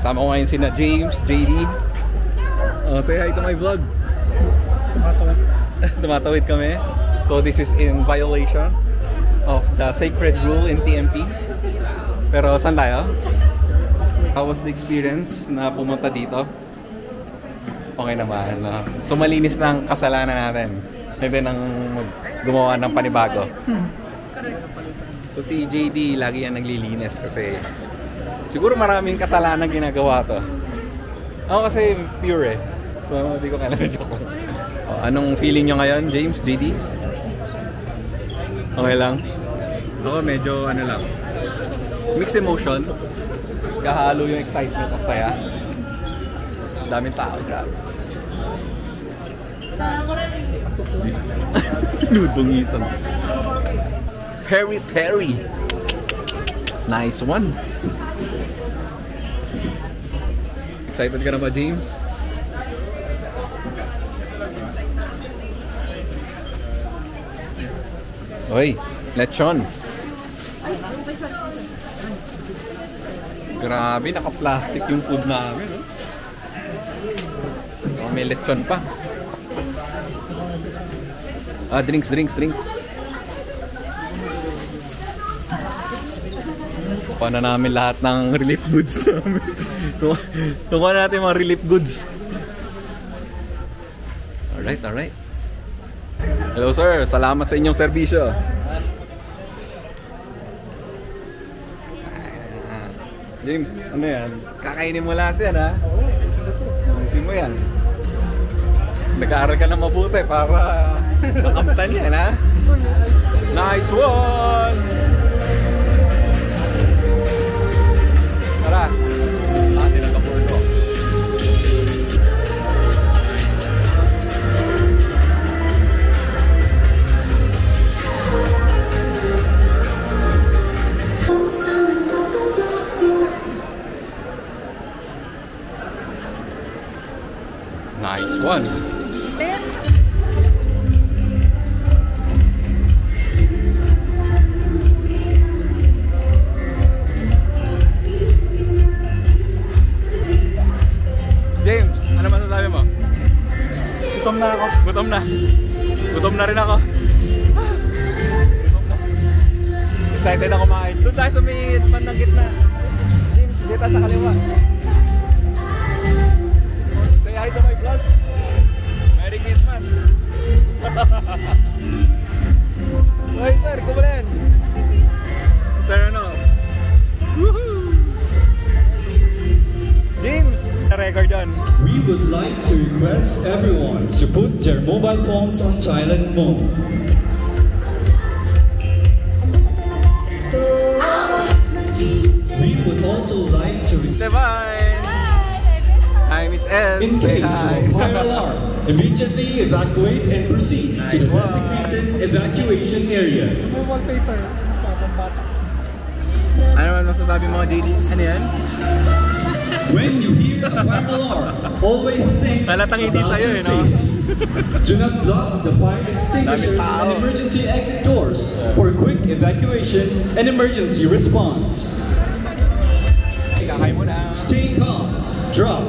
Sama ko ngayon sina James, JD. Say hi to my vlog. Tumatawid kami. So this is in violation of the sacred rule in TMP. Pero saan tayo? How was the experience na pumunta dito? Okay naman. So malinis na ang kasalanan natin. And then ang gumawa ng panibago. So si JD lagi yan naglilinis kasi siguro maraming kasalanan ginagawa to. Ako kasi pure eh. So hindi ko kailangan joke. Anong feeling nyo ngayon, James, JD? Okay lang? Ako medyo ano lang, mixed emotion. Kahalo yung excitement at saya. Daming tao, grabe. Ludungisan. Peri Peri. Nice one. Excited ka na ba, James? Oy, lechon. Grabe, naka-plastic yung food namin. Oh, may lechon pa. Drinks. Kuha na namin lahat ng relief goods namin. Kuha natin mga relief goods. Alright. Hello sir, salamat sa inyong serbisyo. James, ano yan? Kakainin mo lahat yan ha? Ayusin mo yan. Nag-aaral ka na mabuti para makamtan yan ha? Nice one! Tara! Atin ang kapurno. Nice one. James, ano masasabi mo? Gutom na ako. Gutom na rin ako. Excited ako kumain. Doon tayo sa may bandang gitna. James, dito sa kaliwa. Say hi to my vlog. Merry Christmas. Hoy sir, kumulan? Sir ano? Woohoo! James, na-record yun. We would like to request everyone to put their mobile phones on silent mode. We would also like to Divine! Hi Miss Ed, in say case hi! of fire alarm, immediately evacuate and proceed to the designated evacuation area. May wallpaper. Ano naman masasabi mo, JD? Ano yan? When you hear a fire alarm, always think Halatang hindi about sa'yo, your eh, no? safety. Do not block the fire extinguishers and emergency exit doors for quick evacuation and emergency response. Ikakay mo na. Stay calm, drop